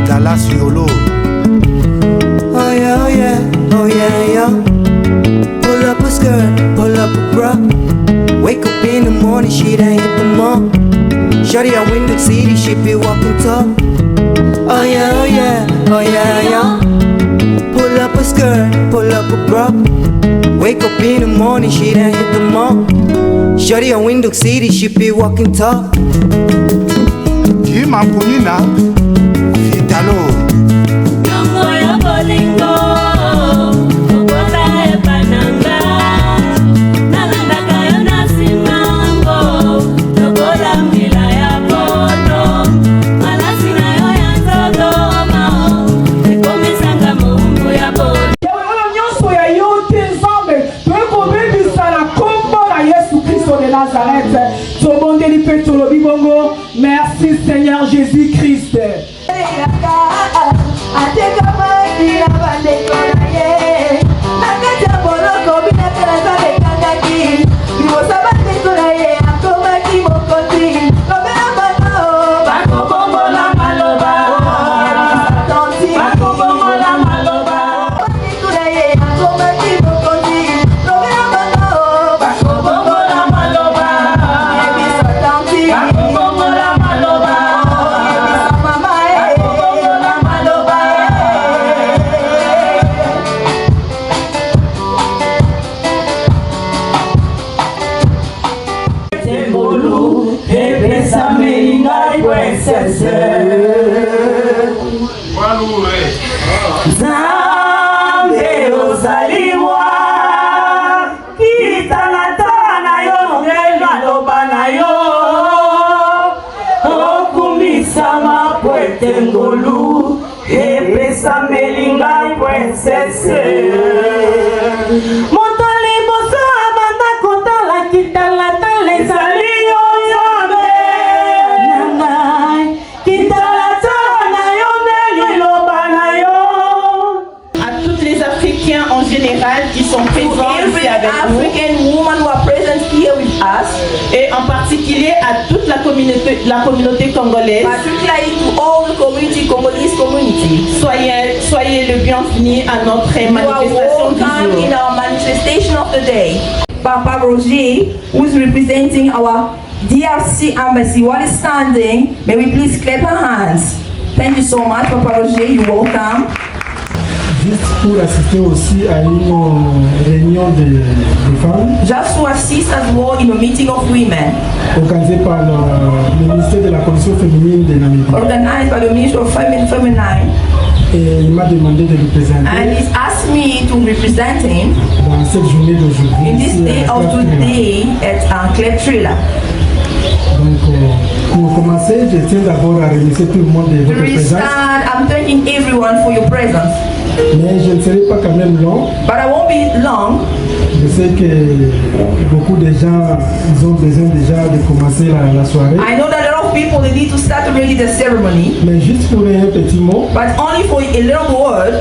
Dallas Yolo. Oh yeah, oh yeah, oh yeah, yeah. Pull up a skirt, pull up a bra. Wake up in the morning, she done hit the mall. Shorty at Window City, she be walking tall. Oh yeah, oh yeah, oh yeah, yeah. Pull up a skirt, pull up a bra. Wake up in the morning, she done hit the mall. Shorty at Window City, she be walking tall. Kima Punina, Fitalo. Merci Seigneur Jésus-Christ. Ngolu epesa melinga princesse motali boso abanda kotala kitala talezali yo nzambe nangai kitala tala yo liloba na yo. À tous les Africains en général qui sont présents ici avec nous. African women who are present here with us. Et en particulier à toute la communauté congolaise. Particularly to all the community, Congolese community. Soyez le bienvenu à notre manifestation du jour. In our manifestation of the day. Papa Roger, who is representing our DRC embassy, while he's standing, may we please clap our hands. Thank you so much, Papa Roger. You're welcome. Juste pour assister aussi à une réunion de femmes. Just to assist as well in a meeting of women. Organisé par le ministère de la Condition féminine de Namibie. Organized by the Ministry of Feminine. Et il m'a demandé de le présenter. And he's asked me to represent him dans cette journée d'aujourd'hui. In this day of today at Club Trailer. Donc, pour commencer, je tiens d'abord à remercier tout le monde de votre présence. I'm thanking everyone for your presence. Mais je ne serai pas quand même long. But I won't be long. Je sais que beaucoup de gens ils ont besoin déjà de commencer la soirée. I know that a lot of people they need to start already the ceremony. Mais juste pour un petit mot. But only for a little word.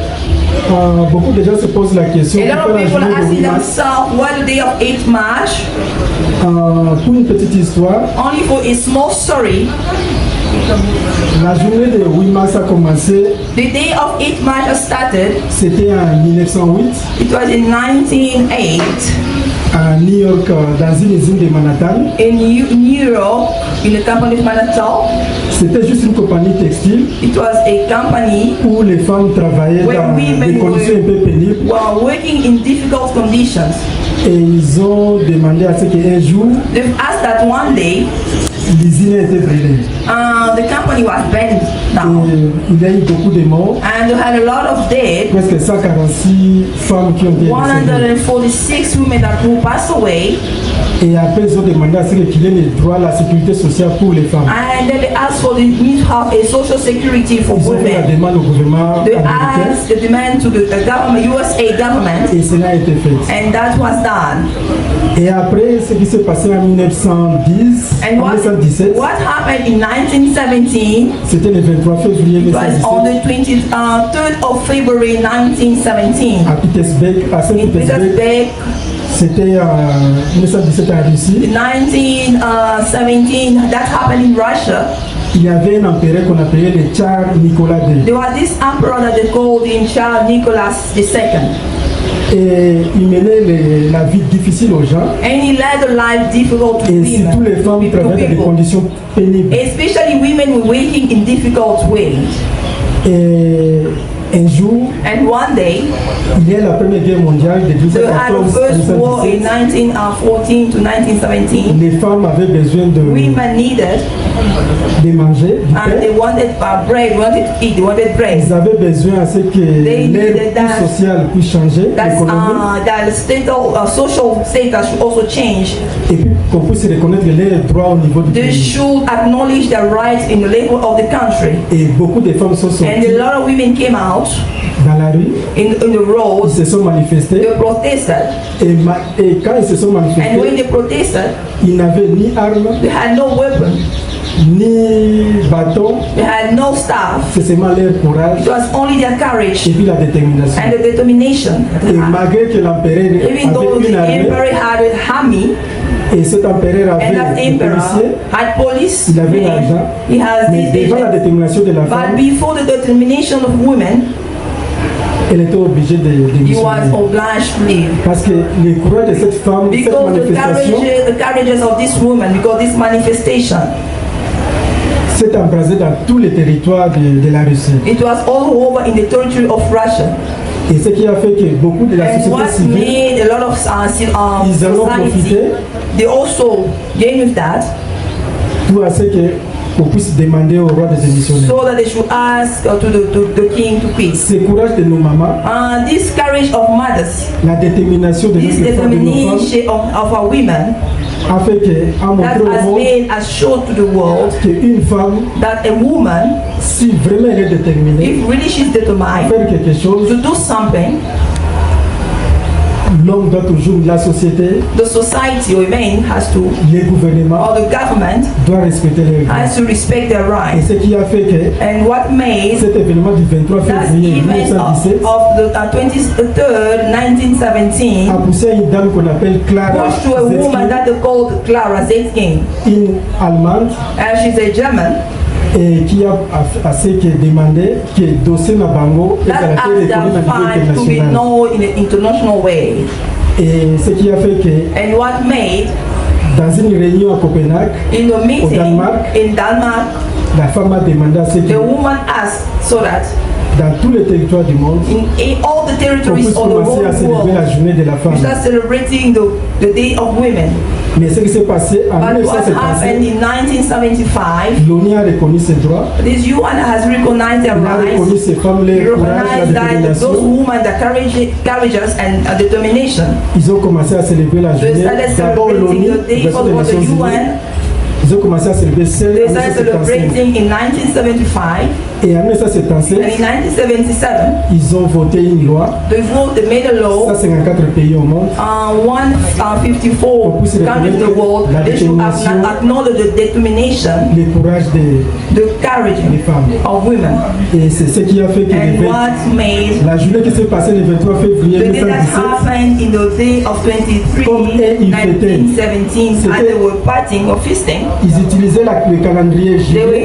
Beaucoup de gens se posent la question. A lot of people are asking themselves why the day of 8th March. Pour une petite histoire. Only for a small story. La journée de 8 mars a commencé. The day of 8th March started. C'était en 1908. It was in 1908. À New York, dans une usine de Manhattan. In New York, in the company of Manhattan. C'était juste une compagnie textile. It was a company où les femmes travaillaient dans des conditions un peu pénibles. Were working in difficult conditions. Et ils ont demandé à ce qu'un jour, they've asked that one day, l'usine a été brûlée. The company was burned down. Il y a eu beaucoup de morts. And they had a lot of dead. Presque 146 femmes qui ont été décédées. 146 women that who passed away. Et après ils ont demandé à ce qu'il y ait les droits à la sécurité sociale pour les femmes. And then they asked for the need to have a social security for women. Ils ont fait la demande au gouvernement they américain. asked the demand to the government, USA government. Et cela a été fait. And that was done. Et après ce qui s'est passé en 1910, and en 1917. What happened in 1917? C'était le 23 février 1917. It was on the 23rd of February 1917. À Petersburg, à Saint-Pétersbourg. C'était en 1917 en Russie. 1917, that happened in Russia. il y avait un empereur qu'on appelait le Tsar Nicolas II. There was this emperor that they called him Charles Nicholas II. Et il menait la vie difficile aux gens. And he led a life difficult to Et surtout les femmes women, to travaillaient dans des people. conditions pénibles. Especially women were working in difficult ways. Et un jour, And one day, il y a la Première Guerre mondiale de they had the 1914 à first war in 1917. 1914 to 1917. Les femmes avaient besoin Women needed, de manger du and they pain. wanted bread, wanted to eat, they wanted bread. Ils avaient besoin à ce que They leur needed that. coût social puisse changer, That's l'économie, that the social status should also change. et puis qu'on puisse reconnaître leurs droits au niveau du They pays. should acknowledge their rights in the level of the country. Et beaucoup de femmes sont And sorties a lot of women came out dans la rue, in the ils roads. se sont manifestés, They protested, et quand ils se sont and when manifestés, they protested, ils n'avaient ni armes, they had no weapon, ni bâton, they had no staff. c'est seulement leur courage It was only their courage et puis la détermination. and the determination. Et malgré que l'empereur Even though avait the une armée, emperor had an army et cet empereur and that avait des emperor policiers, had police, il avait l'argent, he has mais this devant la agent. détermination de la But femme, before the determination of women, elle était obligée de he was démissionner. obliged to leave. Parce que le courage de cette femme, cette Because manifestation, the courages of this woman, because this manifestation, s'est embrasé dans tous les territoires de la Russie. it was all over in the territory of Russia. Et ce qui a fait que beaucoup de la And société what civile, made a lot of ils en ont society, profité they also gained with that, pour à ce qu'on puisse demander au roi de démissionner. so that they should ask to the king to quit. Ce courage de nos mamans, This courage of mothers, la détermination de this notre femmes, de nos femmes, determination of our women, a fait qu'à that montrer au has monde made us show to the world qu'une femme, that a woman, si vraiment elle est déterminée if really she's à determined faire quelque chose, to do something, l'homme doit toujours, la société, the society or man has to, les gouvernements or the government doivent respecter les droits. has to respect their Et rights. ce qui a fait que And what made cet événement du 23 that février event 1917 of the 23rd, 1917, a poussé à une dame qu'on appelle Clara pushed to a woman Zetkin, that they called Clara Zetkin. une Allemande, And she's a German et qui a à ce qui demandé que le dossier Nabango est that à la asked reconnu them au niveau find to be international. known in an international way. Et ce qui a fait que And what made dans une réunion à Copenhague, in the meeting Danemark, in Denmark, la femme a demandé à ce que the woman asked so that dans tous les territoires du monde, in all the on territories puisse of the commencer à whole célébrer la world, journée de la we femme. start celebrating the Day of Women. Mais ce qui s'est passé en But what happened 1975, in 1975, l'ONU a reconnu ses droits, this UN has recognized their il a reconnu rights. ces femmes, They leur courage, recognize la that those détermination. women, the courageous and determination, Ils ont commencé à célébrer la they journée. started D'abord celebrating l'ONU, the day version for des the Nations Unies. UN. Ils ont commencé à célébrer celle They en started 1975. celebrating in 1975, Et en and 1977, in 1977, ils ont voté une loi, they made a law. 154 pays au monde, 154 countries in the world, they should acknowledge the determination, le courage des courage femmes. of women. Et c'est ce qui a fait que And what made la journée qui s'est passée le 23 février the day that 1917, happened in the day of 23, Comme ils fêtaient. 1917, as they were partying or feasting, ils utilisaient le calendrier they juillet, were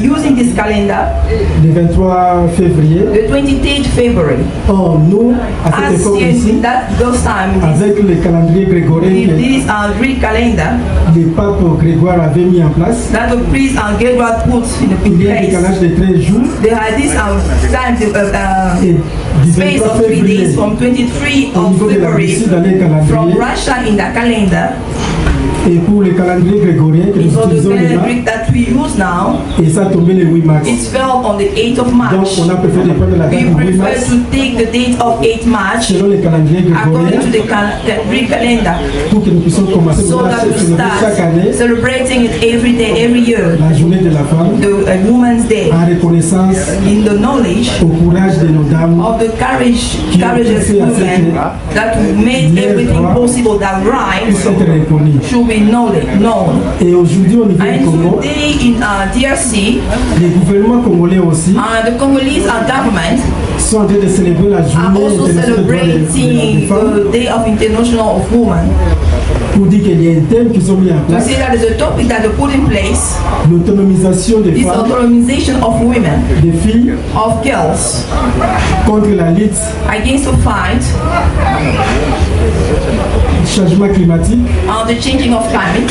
using this calendar, le 23 février. the 23rd February. Or nous, à cette As époque in ici, those times, avec le calendrier grégorien que this Greek calendar le pape Grégoire avait mis en place, that the priest and Gabriel put in il y a un place. décalage de 13 jours. They had this time, Et du space 23 of 3 février, days from 23 au of niveau de la February Russie, dans les from calendriers, Russia in the calendar. et pour le calendrier grégorien que nous So the utilisons maintenant, calendar that we use now, et ça a tombé le 8 mars. it fell on the 8th of Donc March. on a préféré prendre la date We du 8 prefer mars to take the date of 8 March selon le calendrier according to grégorien the Greek calendar, pour que nous puissions commencer so à that we célébrer chaque start année celebrating it every day, every year, la journée de la femme the Women's Day, en reconnaissance in the knowledge au courage de nos dames of the courageous women that made everything possible, that puissent rights être reconnues. should be known. Et aujourd'hui au niveau du And Congo, today in DRC, les gouvernements congolais aussi the Congolese government sont en train de célébrer la are journée also internationale des celebrating femmes the Day of International of Women. pour dire qu'il y a un thème qu'ils ont mis en To place, say that is a topic that they put in place, l'autonomisation des this femmes, autonomization of women, des filles of girls, contre la lutte against the fight du changement climatique on the changing of climate,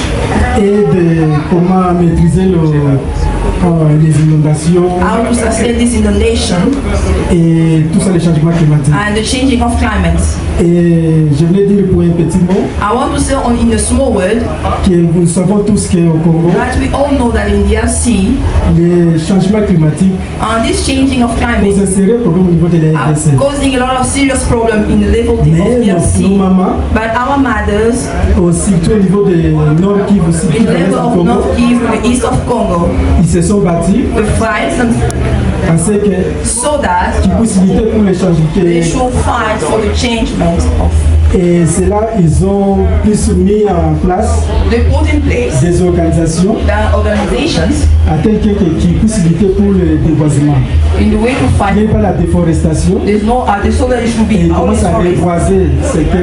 et de comment maîtriser les inondations how to sustain this in the nation, et tout ça, les changements climatiques. and the changing of climate. Et je voulais dire pour un petit mot I want to say in a small word que nous savons tous qu'au Congo, that we all know that in DRC, les changements climatiques this changing of posent climate un sérieux problème au niveau de la are RDC. causing a lot of serious problem in the level of Mais DRC. nos mamans, But our mothers, surtout au niveau de Nord Kivu, aussi, in the level of North Kivu, the east of Congo, ils se sont battus the fights and parce que so that qu'ils puissent lutter pour les changements. they should fight for the changement of. Et c'est là ils ont plus mis en place They put in place des organisations the organizations à tel que qui puissent lutter pour le déboisement. in the way to Il fight. n'y a pas la déforestation. There's no, so that it should Et be ils always commencent à forest. reboiser ce que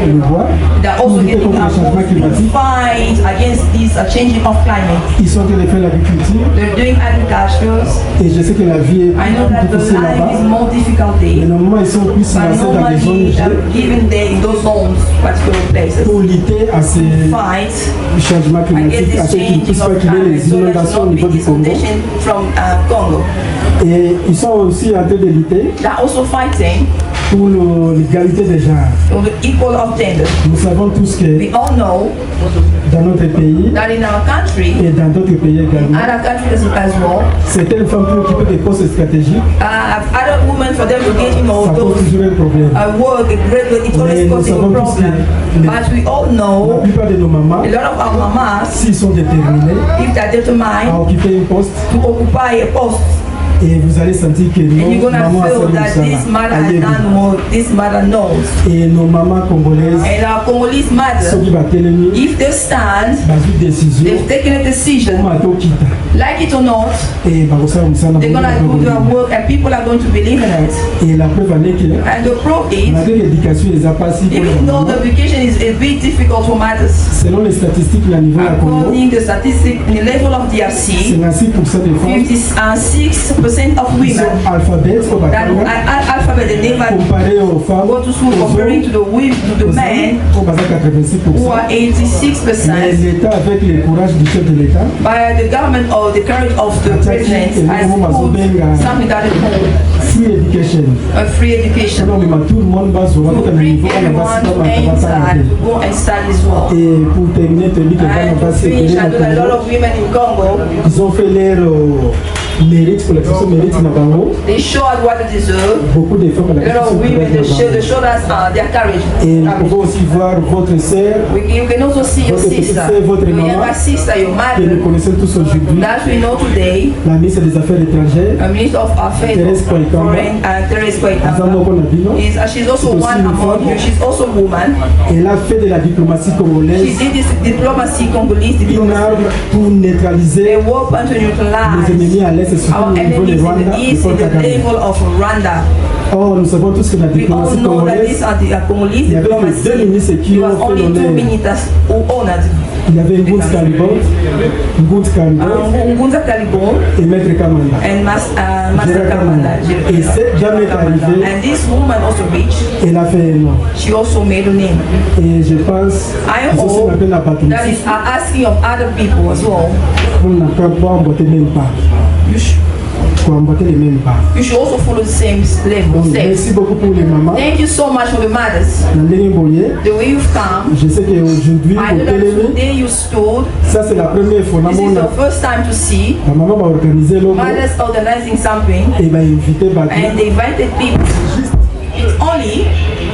le bois They're pour also lutter getting contre le changement to climatique. fight against this changing of climate. Ils sont en train de faire l'agriculture They're doing agriculture. et je sais que la vie est I know that plus the difficile life là-bas. is more difficult Mais there. normalement, ils sont plus But lancés dans des zones normally, gelées given there in those zones, particular places, pour lutter à ces fight changements against climatiques, à this ce qu'ils ne changing puissent pas of qu'il y ait climate, les so there inondations should au not niveau be du Congo. inundation from Congo. Et ils sont aussi en train de lutter They're also fighting pour l'égalité des genres. for the equal of gender. Nous savons tous que We all know dans notre pays that in our country, et dans d'autres pays également, other countries as well, certaines femmes pour occuper des postes stratégiques, other women for them to get ça pose those toujours un problème. work, it always Mais nous causing savons a tous problem. que But we all la know plupart de nos mamans, a lot of our mamas, s'ils sont déterminés if they're à determined occuper un poste, to occupy a post, et vous allez sentir que and nos you're gonna mamans feel savent that this mother ça. has done what this mother knows. Et nos mamans congolaises, And our Congolese ceux mother, qui battent l'ennemi, if they stand, bazwi décision, they've taken a decision, comment atokita, like it or not, et bakosala musana they're gonna do their work and people are going to believe in it. et la preuve en est que And the proof is, malgré l'éducation les a pas si pour les even though mamans, the education is a bit difficult for mothers, selon les statistiques à niveau de la Congo, according to statistics in the level of DRC, 56% des femmes 56% of sont women alphabètes au that Bakanga, alphabet they never comparé aux femmes, go to school comparing to the women, to the men au Baza who 86%. are Mais 86%. l'État, avec le courage du chef de l'État, By the government or the courage of the president has put something that is called free education. a free education Alors, mais tout le monde va se voir to à bring niveau, on va everyone se to voir enter, to go and study as well. Et pour terminer, tu dis que And on va to se finish, I know that a lot Congo, of women in Congo, ils ont fait leur mérite pour l'accession mérite dans Bango. they showed what they deserve. Beaucoup de femmes à A lot l'accession of women, they showed us their courage. Et nous pouvons aussi voir votre sœur You can also see your Votre petite sister, sœur, votre your maman, younger sister, your que nous mother, connaissons tous aujourd'hui, that we know today, la ministre des Affaires étrangères, a minister of affairs, Thérèse Koikamba. foreign, Thérèse Azam Koikamba. Okonabino. She's also C'est aussi one une among femme. you. She's also a woman. Elle a fait de la diplomatie She congolaise did this diplomacy, Congolese une diplomacy. arme pour neutraliser A weapon to les neutralize ennemis à l'Est et surtout our au niveau enemies de in Rwanda the et east, Paul in the Kagame. level of Rwanda. Or, nous savons tous que la We all diplomatie know that congolaise, these are the Congolese il y avait que diplomacy. deux ministres qui There ont was fait only two l'honneur. ministers who honored Il y avait Ngunz Kalibon Ngunza Kalibon et Maître Kamanda. and Master Gérard Kamanda. Et cette dame est arrivée, And this woman also reached, elle a fait un nom. she also made a name. Et je pense, I ils ont aussi hope appelé la that patrouille. is asking of other people as well. On n'a pas emboîté même pas. Pour emboîter les mêmes pas. You should also follow the same level. Donc, steps. merci beaucoup pour les mamans. Thank you so much for the mothers. Nandenge Mboye, The way you've come. je sais qu'aujourd'hui, I know au that Télémi, today you stood. ça c'est la première fois. This is the first time to see La maman va organiser l'homme mothers organizing something et va inviter and Bati. they invited people. It's only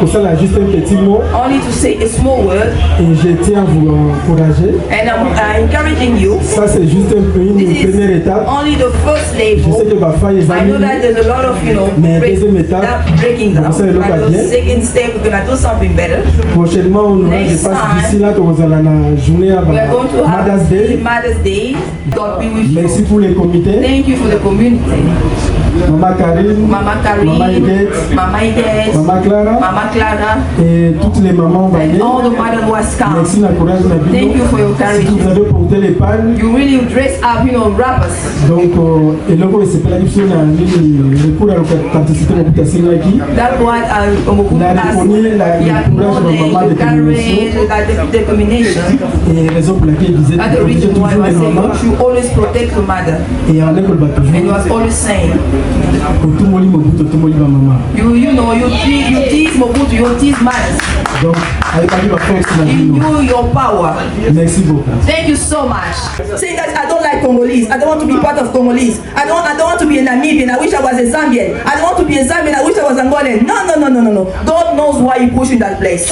Pour ça, là, juste un petit mot. to say a small word, Et je tiens à vous encourager. and I'm encouraging you. Ça, c'est juste une This première is étape. only the first Je sais level. que Bafa est I know that there's a lot of, Mais deuxième étape, breaking down. vous savez, But l'occasion. the second step, we're gonna do something better. Prochainement, on aura, je Next passe time, d'ici là, qu'on va la journée à We are going to have Mother's Day. Mother's Day. God be with Merci you. pour les comités. Thank you for the community. Maman Maman Karine, Mama Maman Karine, Yvette, Mama Yvette, Maman Clara, Mama Clara, et toutes les mamans and variées. all the mothers who has come. Merci, la courage, la vie. Thank you for your Si courage. vous avez porté les palmes, You really dress up, rappers. donc, et là, vous savez, la diffusion a le cours à l'authenticité de la vie. That's what Omokudu La has. reconnaît, la He has courage de maman the détermination. courage, the determination. Et raison pour laquelle il disait That's the de protéger reason why toujours I les say mamans. you should always protect your mother. Et en école, And he toujours, was always saying, tout le monde tout le monde va maman. you tease Mobutu, you tease mothers. Donc, avec la vie, va faire la He vie. knew your power. Merci beaucoup. Thank you so much. Saying that I don't like Congolese. I don't want to be part of Congolese. I don't want to be a Namibian. I wish I was a Zambian. I don't want to be a Zambian. I wish I was Angolan. No. God knows why you push in that place.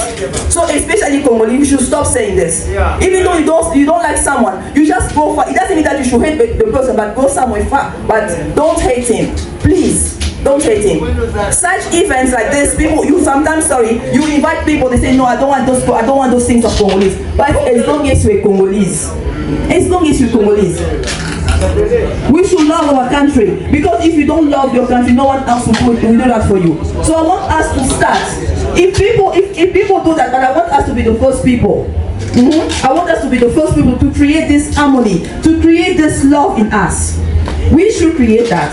So especially Congolese, you should stop saying this. Even though you don't like someone, you just go for. It doesn't mean that you should hate the person, but go somewhere far. But don't hate him, please. Don't hate him. Such events like this, people, you sometimes, you invite people, they say, no, I don't want those things of Congolese. But as long as you're Congolese, we should love our country. Because if you don't love your country, no one else will do that for you. So I want us to start. If people do that, but I want us to be the first people. I want us to be the first people to create this harmony, to create this love in us. We should create that.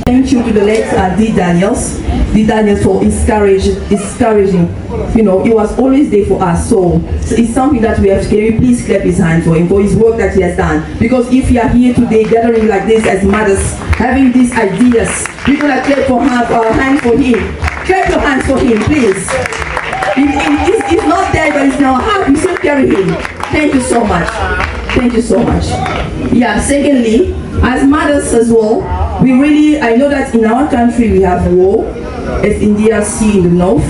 Thank you to the late D. Daniels for discouraging. He was always there for us. So it's something that we have to. Can you please clap his hands for him for his work that he has done? Because if you are here today gathering like this as mothers, having these ideas, we're gonna clap our hands for him. Clap your hands for him, please. He's not there, but it's in our heart. We still carry him. Thank you so much. Thank you so much. Yeah, secondly, as mothers as well, I know that in our country we have war, as in DRC in the north,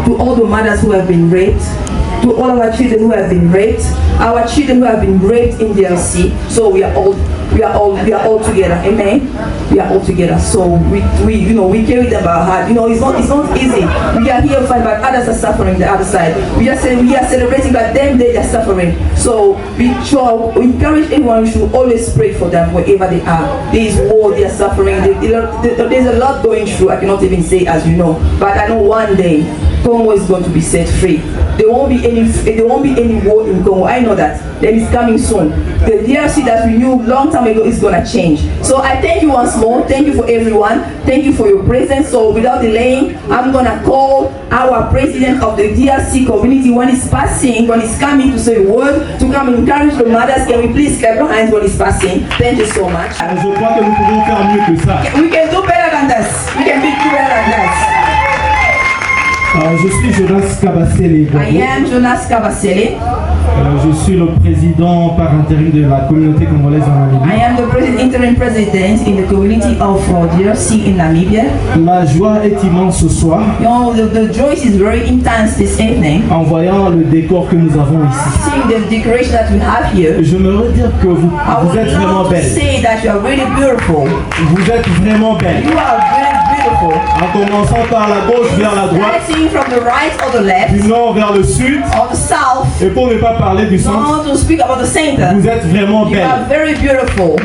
to all the mothers who have been raped, to all our children who have been raped, our children who have been raped in DRC. So we are all together, amen. We are all together. So we carry them by our heart. It's not easy. We are here fighting, but others are suffering the other side. We are celebrating, but them they are suffering. So we encourage everyone to always pray for them wherever they are. There is war, they are suffering. There's a lot going through. I cannot even say as you know, but I know one day Congo is going to be set free. There won't be any war in Congo. I know that. Then it's coming soon. The DRC that we knew long time ago is gonna change. So I thank you once more. Thank you for everyone. Thank you for your presence. So without delaying, I'm gonna call our president of the DRC community when he's coming to say a word, to come and encourage the mothers. Can we please clap your hands when he's passing? Thank you so much. Je crois que nous pouvons faire mieux que ça. We can do better than this. We can do better than this. Je suis Jonas Kabasele. I am Jonas Kabasele. Je suis le président par intérim de la communauté congolaise en I Namibie. am the interim president in the community of DRC in Namibia. La joie est immense ce soir The joy is very intense this evening. en voyant le décor que nous avons ici. Seeing the decoration that we have here, J'aimerais dire que vous I êtes would vraiment love to belle. say that you are really beautiful. Vous êtes vraiment belle. You are very beautiful. En commençant par la gauche vers la droite, Starting from the right or the left du nord vers le sud, or the south, et pour ne pas parler du centre, not to speak about the center. vous êtes vraiment You belle. are very beautiful.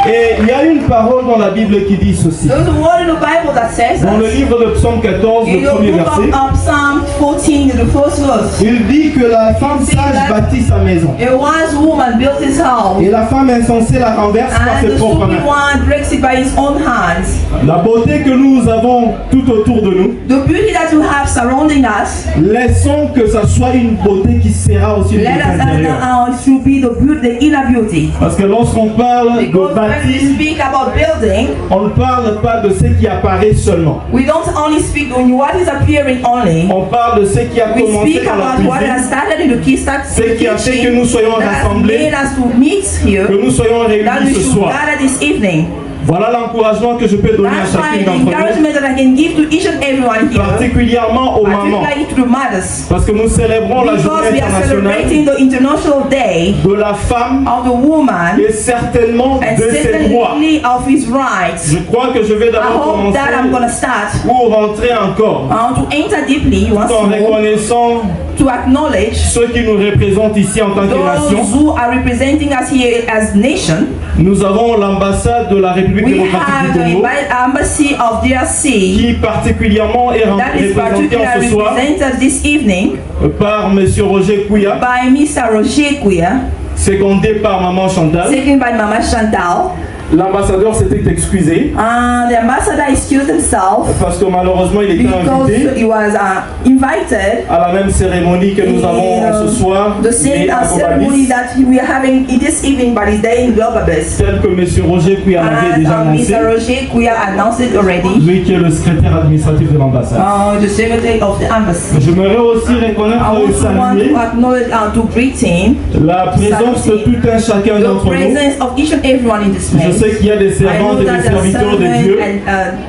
Et il y a une parole dans la Bible qui dit ceci. There's a word in the Bible that says Dans le that. livre de Psaume 14, In le your premier book verset, of Psalm 14, the first verse, il dit que la femme sage bâtit sa maison. a wise woman built his house, Et la femme insensée la renverse par and ses the propres stupid mains. one breaks it by his own hands. La beauté que nous avons tout autour de nous, The beauty that you have surrounding us, laissons que ça soit une beauté qui sera aussi une let beauté us intérieure. it should be the inner beauty. Parce que lorsqu'on parle de Because when we bâtir, speak about building, on ne parle pas de ce qui apparaît seulement. we don't only speak on what is appearing only. On parle de ce qui a We commencé speak dans la about what cuisine, has started in the ce qui a fait que nous soyons that has rassemblés, made us to meet here, que nous soyons that réunis we ce should soir. gather this evening. Voilà l'encouragement que je peux donner à That's why chacune the d'entre nous, encouragement that I can give to each and everyone here, particulièrement aux mamans, particularly to the mothers, parce que nous célébrons la because journée we are internationale celebrating the International Day de la femme of the woman, et certainement and de ses droits. certainly ceremony of his rights. Je crois que je vais I d'abord hope that I'm commencer gonna start pour rentrer encore to enter deeply once en more, reconnaissant to acknowledge ceux qui nous représentent ici en tant que nation. those who are representing us here as nation. Nous avons l'ambassade de la République We démocratique have du Congo the embassy of DRC qui particulièrement est that is représentée en particularly ce soir represented this evening par M. Roger Kouya, by Mr. Roger Kouya, secondé par Maman Chantal. seconded by Mama Chantal. L'ambassadeur s'était excusé The ambassador excused himself parce que malheureusement il était because invité he was invited à la même cérémonie que nous avons ce soir, the same mais à ceremony Gobabis, that we are having this evening, but it's there in Globabus. tel que M. Roger Kouya l'avait déjà annoncé, Mr. Roger Kouya announced it already. lui qui est le secrétaire administratif de l'ambassade. The secretary of the embassy. J'aimerais aussi reconnaître I et also want saluer to acknowledge to greet him la présence de tout un chacun the d'entre nous. presence of each and everyone in this Je place. sais qu'il y a des I servantes know et that des there are serviteurs de Dieu.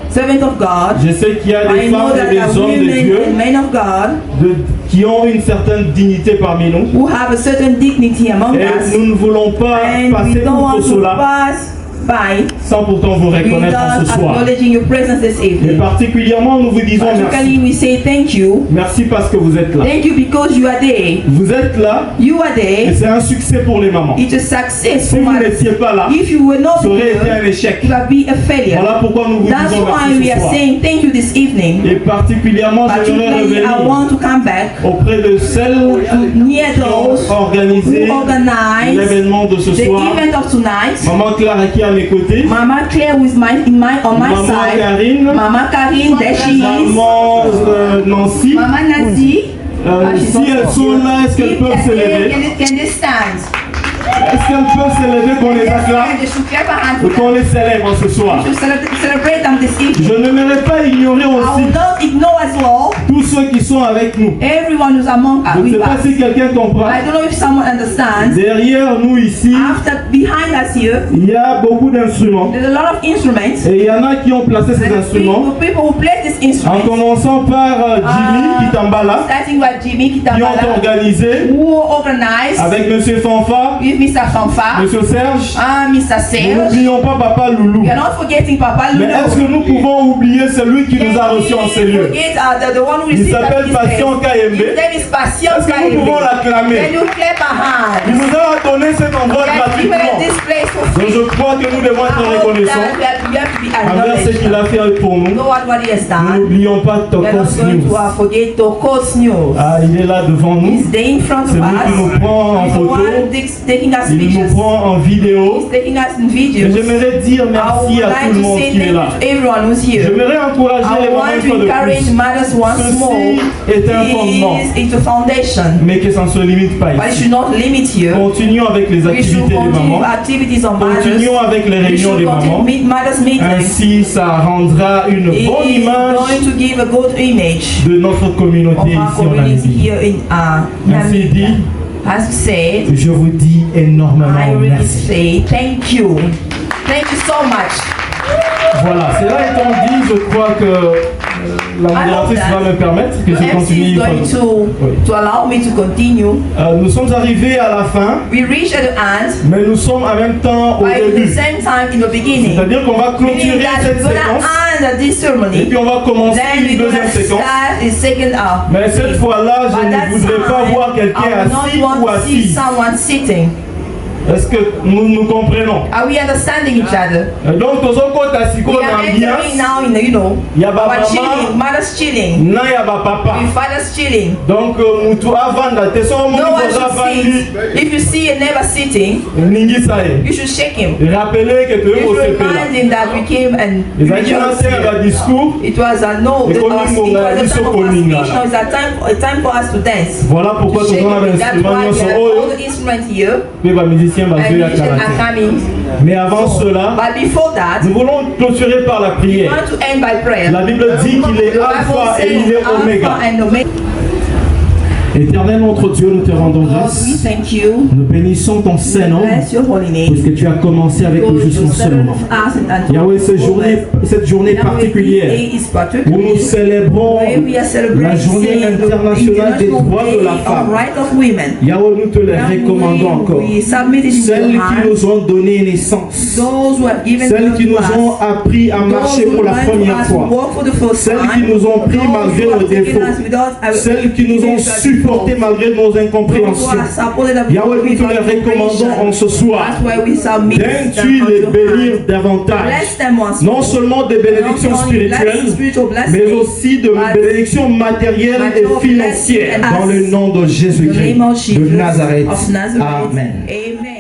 servants of God. Je sais qu'il y a des I know femmes that et there are des hommes de Dieu women and men of God qui ont une certaine dignité parmi nous. who have a certain dignity among Et us. nous ne voulons pas And passer we don't outre want to cela pass by sans pourtant vous reconnaître en without ce soir. acknowledging your presence this Et evening. particulièrement, nous vous disons Particularly, merci. we say thank you. Merci parce que vous êtes là. Thank you because you are there. Vous êtes là You are et there. c'est un succès pour les mamans. It's a success Si for vous us. n'étiez pas là, If you were not ça aurait été here, un échec. it would be a failure. Voilà pourquoi nous vous That's disons why merci we ce are soir. saying thank you this evening. Et particulièrement, j'aimerais Particularly, I revenir want to come back auprès de celles near qui ont those organisé who organize l'événement de ce the soir. event of tonight. Maman Clara qui est à mes côtés. Mama Claire who is on my Maman side. Karine. Mama Karine, there she is. Maman Nancy. Mama Nancy. She's Si elles also sont here. là, est-ce qu'elles If peuvent they're se here, lever? can they stand? Est-ce qu'elles peuvent se lever qu'on les acclame They should clap our hands ou for qu'on them. les célèbre ce soir? We should celebrate them this evening. Je n'aimerais pas ignorer I aussi will not ignore as well tous ceux qui sont avec nous. everyone who's among us. Je ne sais With pas us. si quelqu'un comprend. I don't know if someone understands. Derrière nous ici, Behind us here, il y a beaucoup d'instruments. there's a lot of instruments. Et il y en a qui ont placé ces There's instruments. people who play this En instrument. commençant par Jimmy Kitambala, Starting with Jimmy qui ont Kitambala, organisé who organized avec Monsieur Fanfa, with Mr. Fanfa, Monsieur Serge. Mr. Nous Serge. n'oublions pas Papa Loulou. We are not forgetting Papa Lulu. Mais est-ce que nous pouvons oublier celui qui nous a reçus en ces lieux? Forget the one who Il received s'appelle that Patient His Kayembe. name is Patient Est-ce que nous pouvons Kayembe. l'acclamer? Can you clap our Il hands? nous a donné cet endroit We have given gratuitement. this place for Donc free. je crois que nous devons être I hope reconnaissants that we have to be envers ce qu'il a acknowledged. fait pour nous. Know what he has Nous done. n'oublions pas We are not Tokos going News. to forget Tokos News. Ah, il est là devant nous. He's there in front of C'est lui qui us. nous prend en He's the photo. one taking us Il nous pictures. prend en vidéo. He's taking us in Et videos. j'aimerais dire I merci would à like tout le to monde say qui est thank là. you to everyone who's here. J'aimerais encourager I les mamans want une to fois de encourage plus. mothers once more. Ceci est un fondement, It's a foundation, mais que ça ne se limite pas but it ici. should not limit you. Continuons avec les We should activités des continue mamans. activities on mothers. Continuons avec les We réunions should des mamans. continue mothers meetings. Ainsi, ça rendra une bonne It is image going to give a good image de notre of communauté our ici en community Namibie. here in Ainsi dit, Namibia. As said, je vous dis énormément I really merci. say thank you. Thank you so much. Voilà, cela étant dit, je crois que la modératrice va me permettre que je MC continue. is going to allow me to continue. Nous sommes arrivés à la fin, We reach at the end, mais nous sommes en même temps au but at the début. same time in the beginning. C'est-à-dire qu'on va Meaning clôturer that cette we're séquence gonna end this et ceremony. puis on va commencer Then une we're deuxième gonna séquence. start the second half. Mais cette fois-là, je But that ne voudrais pas time, voir quelqu'un I would assis not ou want to see assise. someone sitting. Est-ce que nous nous comprenons? Are we understanding each other? Donc, tozokota We sikoyo na are entering ambiance now in the, ya ba our chilling, mama mother's chilling, na ya ba papa. with father's chilling. Donc mutu avanda te so No one mutu should avandi sit. If you see a neighbor sitting, ningisa ye. you should shake him. Rappelez que You toyo should kosepela. remind him that we came and ezalaki na rejoiced se ya here. badiscours. It was a no, it Ekomi was a ngonga ya time biso of our kolingana. speech. Now it's a time for us to dance. Voilà pourquoi To shake tozona ba him. That's instrument why we nyonso have all oyo the instruments here pe ba musicien and bazoya musicians are kala te. coming. Mais avant cela, But before that, nous voulons clôturer par la we prière. want to end by prayer. La Bible dit qu'il est The Bible alpha et says il est Alpha oméga. and Omega. Éternel notre Dieu, nous te rendons God, we grâce. thank you. Nous bénissons ton Saint-Nom, Bless your holy name. puisque tu as commencé avec nous jusqu'en ce moment. Yahweh, cette journée particulière où nous célébrons la journée internationale des droits de la femme. Yahweh, nous te les recommandons encore. Celles qui nous ont donné naissance, celles qui nous ont appris à marcher pour la première fois, celles qui nous ont pris malgré nos défauts, celles qui nous ont supporté malgré nos incompréhensions. Yahweh, nous te les recommandons en ce soir. Viens-tu les bénir davantage, non seulement des bénédictions spirituelles, mais aussi de bénédictions matérielles et financières, dans le nom de Jésus-Christ de Nazareth. Amen. Amen.